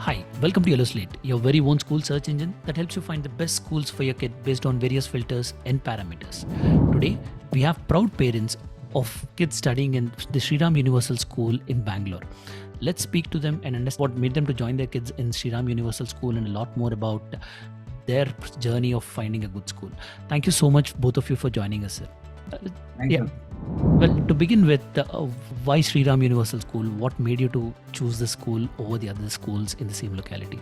Hi, welcome to Yellow Slate, your very own school search engine that helps you find the best schools for your kid based on various filters and parameters. Today, we have proud parents of kids studying in the Shri Ram Universal School in Bangalore. Let's speak to them and understand what made them to join their kids in Shri Ram Universal School and a lot more about their journey of finding a good school. Thank you so much, both of you, for joining us, sir. Thank you. Well, to begin with, why Shri Ram Universal School? What made you to choose the school over the other schools in the same locality?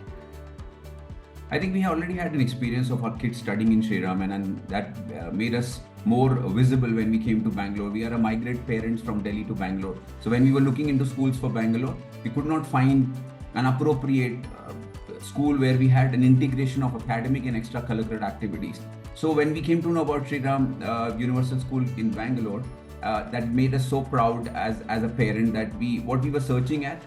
I think we have already had an experience of our kids studying in Shri Ram, and that made us more visible when we came to Bangalore. We are a migrated parents from Delhi to Bangalore. So when we were looking into schools for Bangalore, we could not find an appropriate school where we had an integration of academic and extracurricular activities. So when we came to know about Shri Ram Universal School in Bangalore, that made us so proud as a parent that what we were searching at.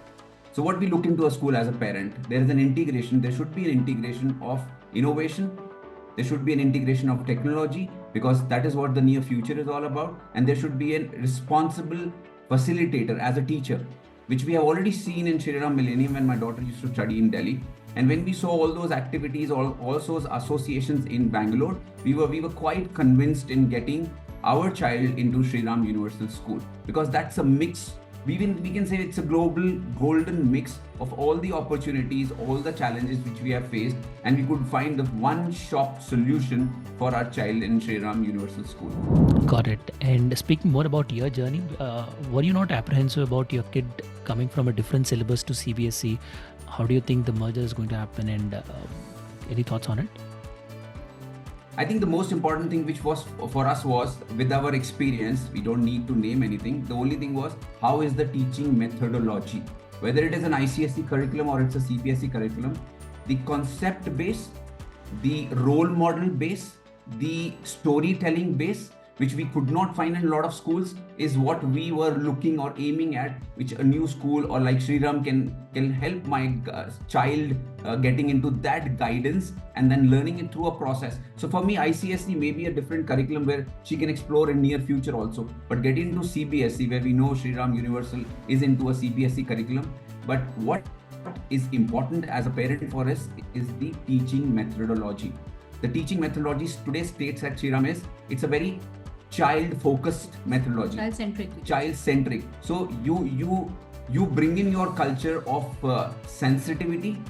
So what we look into a school as a parent, there is an integration. There should be an integration of innovation. There should be an integration of technology, because that is what the near future is all about. And there should be a responsible facilitator as a teacher, which we have already seen in Shri Ram Millennium when my daughter used to study in Delhi. And when we saw all those activities, all those associations in Bangalore, we were quite convinced in getting our child into Shri Ram Universal School, because that's a mix. We can say it's a global golden mix of all the opportunities, all the challenges which we have faced, and we could find the one-shop solution for our child in Shri Ram Universal School. Got it. And speaking more about your journey, were you not apprehensive about your kid coming from a different syllabus to CBSE? How do you think the merger is going to happen, and any thoughts on it? I think the most important thing which was for us was, with our experience, we don't need to name anything. The only thing was, how is the teaching methodology? Whether it is an ICSE curriculum or it's a CBSE curriculum, the concept base, the role model base, the storytelling base, which we could not find in a lot of schools, is what we were looking or aiming at, which a new school or like Shri Ram can help my child getting into that guidance and then learning it through a process. So for me, ICSE may be a different curriculum where she can explore in near future also, but getting into CBSE, where we know Shri Ram Universal is into a CBSE curriculum. But what is important as a parent for us is the teaching methodology. The teaching methodology today states at Shri Ram it's a very child-focused methodology. Child-centric. So you bring in your culture of sensitivity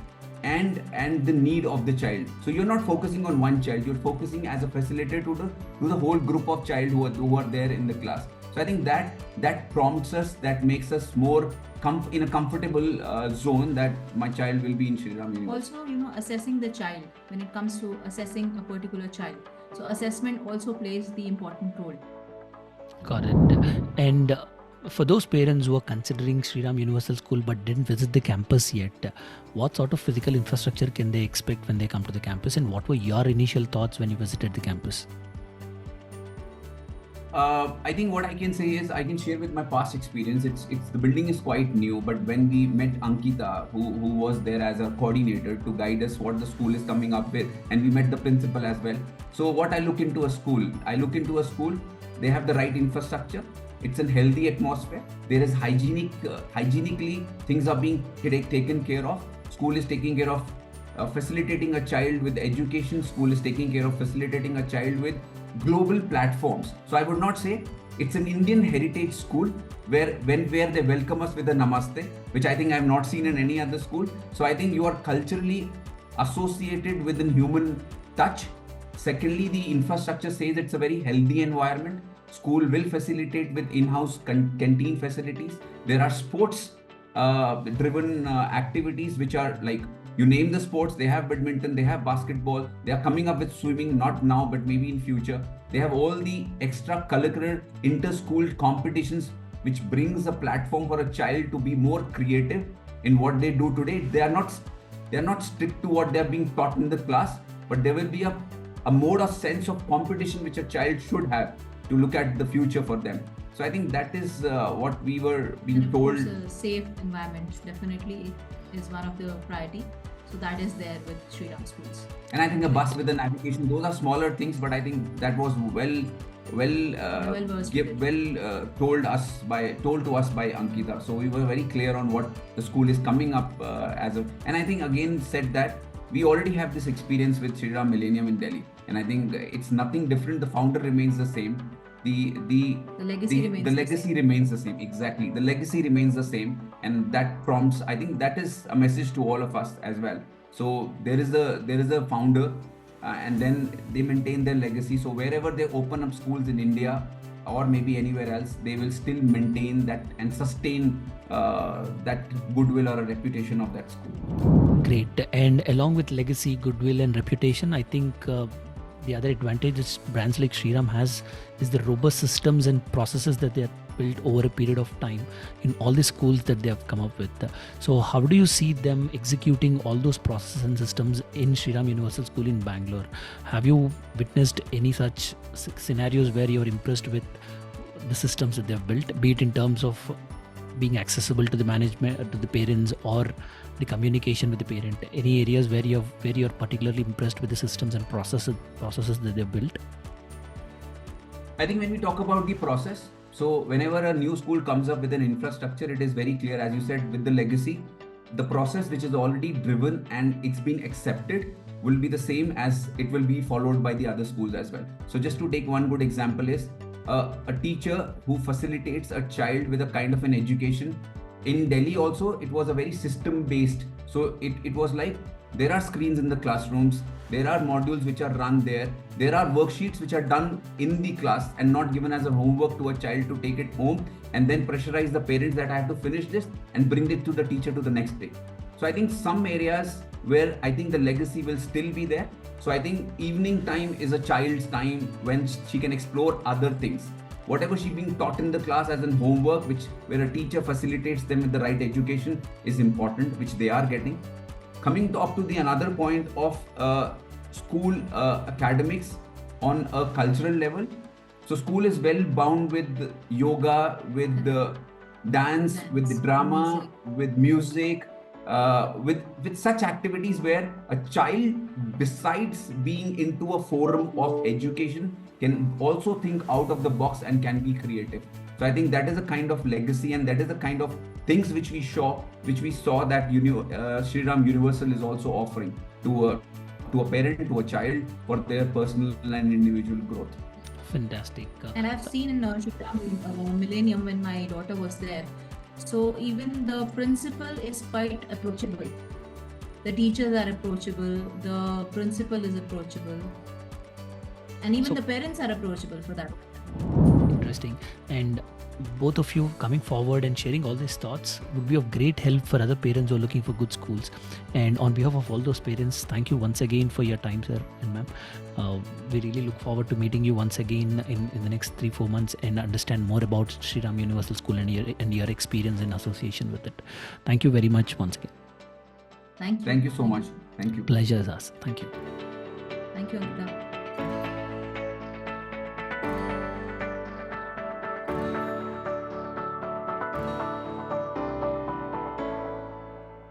and the need of the child. So you're not focusing on one child. You're focusing as a facilitator to the whole group of child who are there in the class. So I think that prompts us, that makes us more in a comfortable zone that my child will be in Shri Ram University. Also, assessing the child when it comes to assessing a particular child. So assessment also plays the important role. Got it. And for those parents who are considering Shri Ram Universal School but didn't visit the campus yet, what sort of physical infrastructure can they expect when they come to the campus, and what were your initial thoughts when you visited the campus? I think what I can say is, I can share with my past experience. The building is quite new, but when we met Ankita, who was there as a coordinator to guide us what the school is coming up with, and we met the principal as well. So what I look into a school, they have the right infrastructure. It's a healthy atmosphere. There is hygienically things are being taken care of. School is taking care of facilitating a child with education. School is taking care of facilitating a child with global platforms. So I would not say it's an Indian heritage school where they welcome us with a namaste, which I think I have not seen in any other school. So I think you are culturally associated with a human touch. Secondly, the infrastructure says it's a very healthy environment. School will facilitate with in-house canteen facilities. There are sports driven activities which are like, you name the sports, they have badminton, they have basketball, they are coming up with swimming, not now, but maybe in future. They have all the extracurricular inter-school competitions, which brings a platform for a child to be more creative in what they do today. They are not strict to what they are being taught in the class, but there will be a mode or sense of competition which a child should have to look at the future for them. So I think that is what we were being told. A safe environment definitely is one of the priority. So that is there with Shri Ram schools. And I think a bus with a navigation, those are smaller things, but I think that was well well-versed with it. told to us by Ankita. So we were very clear on what the school is coming up and I think again said that we already have this experience with Shri Ram Millennium in Delhi, and I think it's nothing different. The founder remains the same. The legacy remains the same. Exactly, the legacy remains the same, and that prompts. I think that is a message to all of us as well. So there is a founder, and then they maintain their legacy. So wherever they open up schools in India or maybe anywhere else, they will still maintain that and sustain that goodwill or a reputation of that school. Great. And along with legacy, goodwill, and reputation, I think the other advantage is brands like Shri Ram has is the robust systems and processes that they have built over a period of time in all the schools that they have come up with. So how do you see them executing all those processes and systems in Shri Ram Universal School in Bangalore? Have you witnessed any such scenarios where you're impressed with the systems that they've built, be it in terms of being accessible to the management, to the parents, or the communication with the parent? Any areas where you're particularly impressed with the systems and processes that they've built? I think when we talk about the process, so whenever a new school comes up with an infrastructure, it is very clear, as you said, with the legacy, the process which is already driven and it's been accepted will be the same as it will be followed by the other schools as well. So just to take one good example is a teacher who facilitates a child with a kind of an education. In Delhi also, it was a very system based. So it was like there are screens in the classrooms, there are modules which are run there, there are worksheets which are done in the class and not given as a homework to a child to take it home and then pressurize the parents that I have to finish this and bring it to the teacher to the next day. So I think some areas where I think the legacy will still be there. So I think evening time is a child's time when she can explore other things. Whatever she's being taught in the class as in homework, where a teacher facilitates them with the right education, is important, which they are getting. Coming up to the another point of school academics on a cultural level. So school is well bound with yoga, with dance, with the drama, with music, with such activities where a child, besides being into a forum of education, can also think out of the box and can be creative. So I think that is a kind of legacy, and that is the kind of things which we saw that Shri Ram Universal is also offering to a parent, to a child, for their personal and individual growth. Fantastic. And I've seen in Shri Ram Millennium when my daughter was there. So even the principal is quite approachable. The teachers are approachable. The principal is approachable. And even the parents are approachable for that. Interesting. And both of you coming forward and sharing all these thoughts would be of great help for other parents who are looking for good schools. And on behalf of all those parents, thank you once again for your time, sir and ma'am. We really look forward to meeting you once again in the next 3-4 months and understand more about Shri Ram Universal School and your experience in association with it. Thank you very much once again. Thank you. Thank you so much. Thank you. Pleasure is ours. Thank you. Thank you, Ankita.